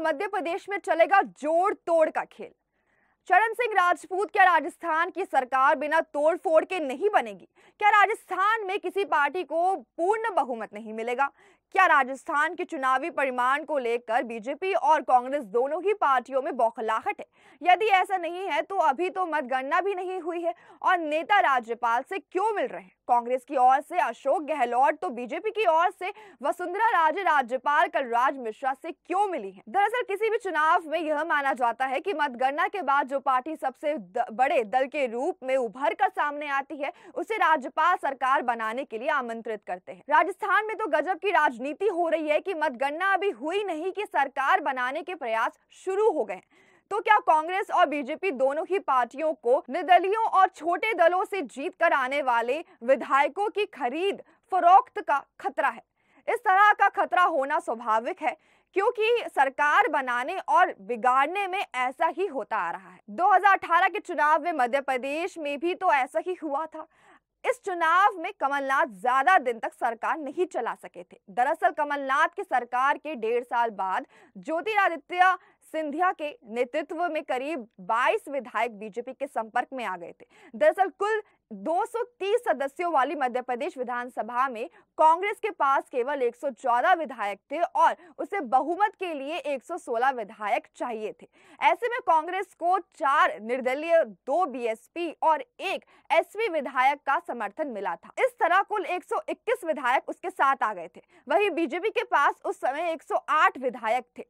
मध्य प्रदेश में चलेगा जोड़ तोड़ का खेल। चरण सिंह राजपूत, क्या राजस्थान की सरकार बिना तोड़ फोड़ के नहीं बनेगी? क्या राजस्थान में किसी पार्टी को पूर्ण बहुमत नहीं मिलेगा? क्या राजस्थान के चुनावी परिणाम को लेकर बीजेपी और कांग्रेस दोनों ही पार्टियों में बौखलाहट है? यदि ऐसा नहीं है तो अभी तो मतगणना भी नहीं हुई है और नेता राज्यपाल से क्यों मिल रहे हैं? कांग्रेस की ओर से अशोक गहलोत तो बीजेपी की ओर से वसुंधरा राजे राज्यपाल कलराज मिश्रा से क्यों मिली है? दरअसल किसी भी चुनाव में यह माना जाता है कि मतगणना के बाद जो पार्टी सबसे बड़े दल के रूप में उभर कर सामने आती है उसे राज्यपाल सरकार बनाने के लिए आमंत्रित करते हैं। राजस्थान में तो गजब की राजनीति हो रही है कि मतगणना अभी हुई नहीं कि सरकार बनाने के प्रयास शुरू हो गए हैं। तो क्या कांग्रेस और बीजेपी दोनों ही पार्टियों को निर्दलीयों और छोटे दलों से जीत कर आने वाले विधायकों की खरीद फरोख्त का खतरा है? इस तरह का खतरा होना स्वाभाविक है क्योंकि सरकार बनाने और बिगाड़ने में ऐसा ही होता आ रहा है। 2018 के चुनाव में मध्य प्रदेश में भी तो ऐसा ही हुआ था। इस चुनाव में कमलनाथ ज्यादा दिन तक सरकार नहीं चला सके थे। दरअसल कमलनाथ की सरकार के 1.5 साल बाद ज्योतिरादित्य सिंधिया के नेतृत्व में करीब 22 विधायक बीजेपी के संपर्क में आ गए थे। दरअसल कुल 230 सदस्यों वाली मध्य प्रदेश विधानसभा में कांग्रेस के पास केवल 114 विधायक थे और उसे बहुमत के लिए 116 विधायक चाहिए थे। ऐसे में कांग्रेस को 4 निर्दलीय, 2 बीएसपी और 1 एसपी विधायक का समर्थन मिला था। इस तरह कुल 121 विधायक उसके साथ आ गए थे। वहीं बीजेपी के पास उस समय 108 विधायक थे।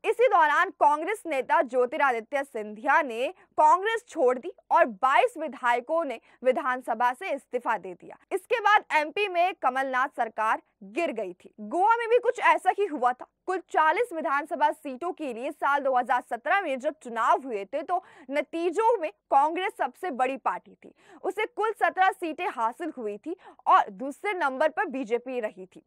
इसी दौरान कांग्रेस नेता ज्योतिरादित्य सिंधिया ने कांग्रेस छोड़ दी और 22 विधायकों ने विधानसभा से इस्तीफा दे दिया। इसके बाद एमपी में कमलनाथ सरकार गिर गई थी। गोवा में भी कुछ ऐसा ही हुआ था। कुल 40 विधानसभा सीटों के लिए साल 2017 में जब चुनाव हुए थे तो नतीजों में कांग्रेस सबसे बड़ी पार्टी थी। उसे कुल 17 सीटें हासिल हुई थी और दूसरे नंबर पर बीजेपी रही थी।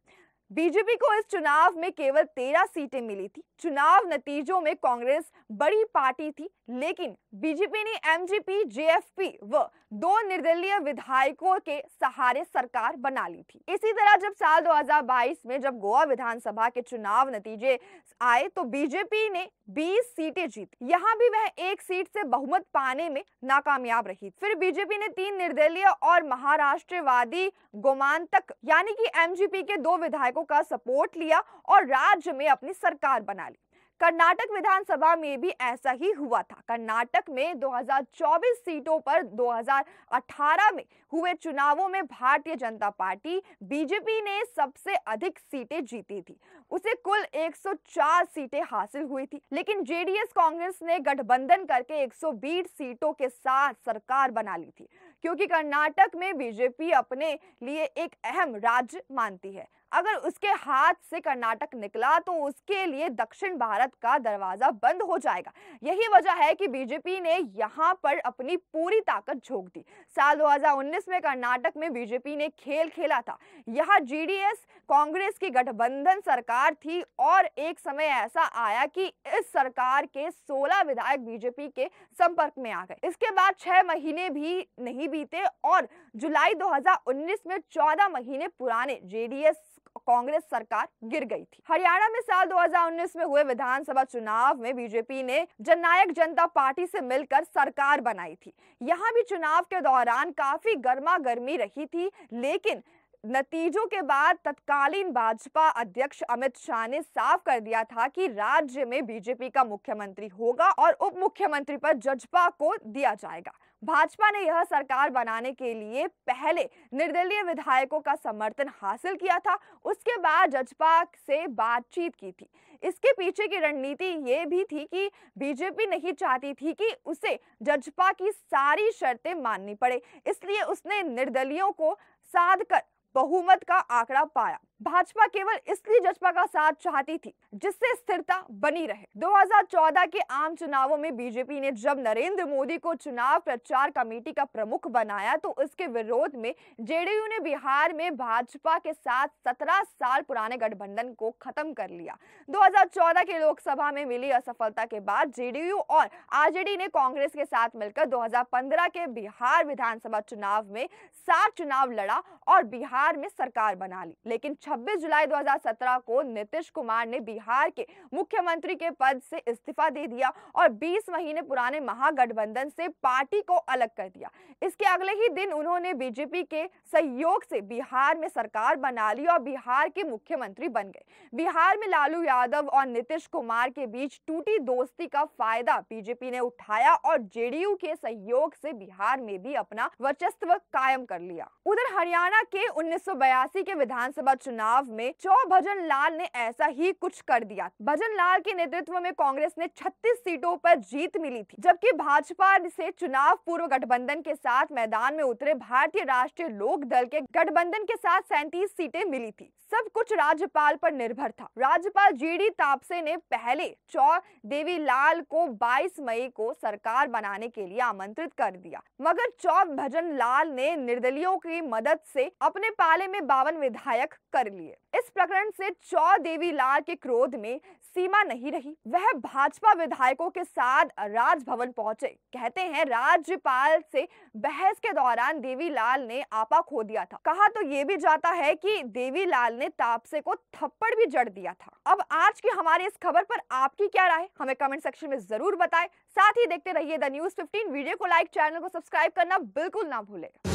बीजेपी को इस चुनाव में केवल 13 सीटें मिली थी। चुनाव नतीजों में कांग्रेस बड़ी पार्टी थी, लेकिन बीजेपी ने एमजीपी, जेएफपी व 2 निर्दलीय विधायकों के सहारे सरकार बना ली थी। इसी तरह जब साल 2022 में जब गोवा विधानसभा के चुनाव नतीजे आए तो बीजेपी ने 20 सीटें जीती। यहाँ भी वह 1 सीट से बहुमत पाने में नाकामयाब रही। फिर बीजेपी ने 3 निर्दलीय और महाराष्ट्रवादी गोमांतक यानी कि एमजीपी के 2 विधायकों का सपोर्ट लिया और राज्य में अपनी सरकार बना ली। कर्नाटक विधानसभा में भी ऐसा ही हुआ था। कर्नाटक में 2024 सीटों पर 2018 में हुए चुनावों में भारतीय जनता पार्टी बीजेपी ने सबसे अधिक सीटें जीती थी। उसे कुल 104 सीटें हासिल हुई थी, लेकिन जेडीएस कांग्रेस ने गठबंधन करके 120 सीटों के साथ सरकार बना ली थी। क्योंकि कर्नाटक में बीजेपी अपने लिए एक अहम राज्य मानती है। अगर उसके हाथ से कर्नाटक निकला तो उसके लिए दक्षिण भारत का दरवाजा बंद हो जाएगा। यही वजह है कि बीजेपी ने यहां पर अपनी पूरी ताकत झोंक दी। साल 2019 में कर्नाटक में बीजेपी ने खेल खेला था। यहां जेडीएस कांग्रेस की गठबंधन सरकार थी और एक समय ऐसा आया कि इस सरकार के 16 विधायक बीजेपी के संपर्क में आ गए। इसके बाद 6 महीने भी नहीं बीते और जुलाई 2019 में 14 महीने पुराने जेडीएस कांग्रेस सरकार गिर गई थी। हरियाणा में साल 2019 में हुए विधानसभा चुनाव में बीजेपी ने जननायक जनता पार्टी से मिलकर सरकार बनाई थी। यहां भी चुनाव के दौरान काफी गर्मा गर्मी रही थी, लेकिन नतीजों के बाद तत्कालीन भाजपा अध्यक्ष अमित शाह ने साफ कर दिया था कि राज्य में बीजेपी का मुख्यमंत्री होगा और उप मुख्यमंत्री पर जजपा को दिया जाएगा। भाजपा ने यह सरकार बनाने के लिए पहले निर्दलीय विधायकों का समर्थन हासिल किया था, उसके बाद जजपा से बातचीत की थी। इसके पीछे की रणनीति ये भी थी कि बीजेपी नहीं चाहती थी कि उसे जजपा की सारी शर्तें माननी पड़े, इसलिए उसने निर्दलीयों को साध कर बहुमत का आंकड़ा पाया। भाजपा केवल इसलिए जजपा का साथ चाहती थी जिससे स्थिरता बनी रहे। 2014 के आम चुनावों में बीजेपी ने जब नरेंद्र मोदी को चुनाव प्रचार कमेटी का प्रमुख बनाया तो उसके विरोध में जेडीयू ने बिहार में भाजपा के साथ 17 साल पुराने गठबंधन को खत्म कर लिया। 2014 के लोकसभा में मिली असफलता के बाद जेडीयू और आरजेडी ने कांग्रेस के साथ मिलकर 2015 के बिहार विधानसभा चुनाव में 7 चुनाव लड़ा और बिहार बिहार में सरकार बना ली। लेकिन 26 जुलाई 2017 को नीतीश कुमार ने बिहार के मुख्यमंत्री के पद से इस्तीफा दे दिया और 20 महीने पुराने महागठबंधन से पार्टी को अलग कर दिया। इसके अगले ही दिन उन्होंने बीजेपी के सहयोग से बिहार में सरकार बना ली और बिहार के मुख्यमंत्री बन गए। बिहार में लालू यादव और नीतीश कुमार के बीच टूटी दोस्ती का फायदा बीजेपी ने उठाया और जेडीयू के सहयोग से बिहार में भी अपना वर्चस्व कायम कर लिया। उधर हरियाणा के 1982 के विधानसभा चुनाव में भजन लाल ने ऐसा ही कुछ कर दिया। भजन लाल के नेतृत्व में कांग्रेस ने 36 सीटों पर जीत मिली थी, जबकि भाजपा से चुनाव पूर्व गठबंधन के साथ मैदान में उतरे भारतीय राष्ट्रीय लोक दल के गठबंधन के साथ 37 सीटें मिली थी। सब कुछ राज्यपाल पर निर्भर था। राज्यपाल जीडी तापसे ने पहले चौ देवीलाल को 22 मई को सरकार बनाने के लिए आमंत्रित कर दिया, मगर चौ भजन लाल ने निर्दलियों की मदद से अपने पाले में 52 विधायक कर लिए। इस प्रकरण से चौ देवीलाल के क्रोध में सीमा नहीं रही। वह भाजपा विधायकों के साथ राजभवन पहुंचे। कहते हैं राज्यपाल से बहस के दौरान देवीलाल ने आपा खो दिया था। कहा तो ये भी जाता है कि देवीलाल ने तापसे को थप्पड़ भी जड़ दिया था। अब आज की हमारी इस खबर पर आपकी क्या राय, हमें कमेंट सेक्शन में जरूर बताएं। साथ ही देखते रहिए द न्यूज़ 15। वीडियो को लाइक, चैनल को सब्सक्राइब करना बिल्कुल ना भूलें।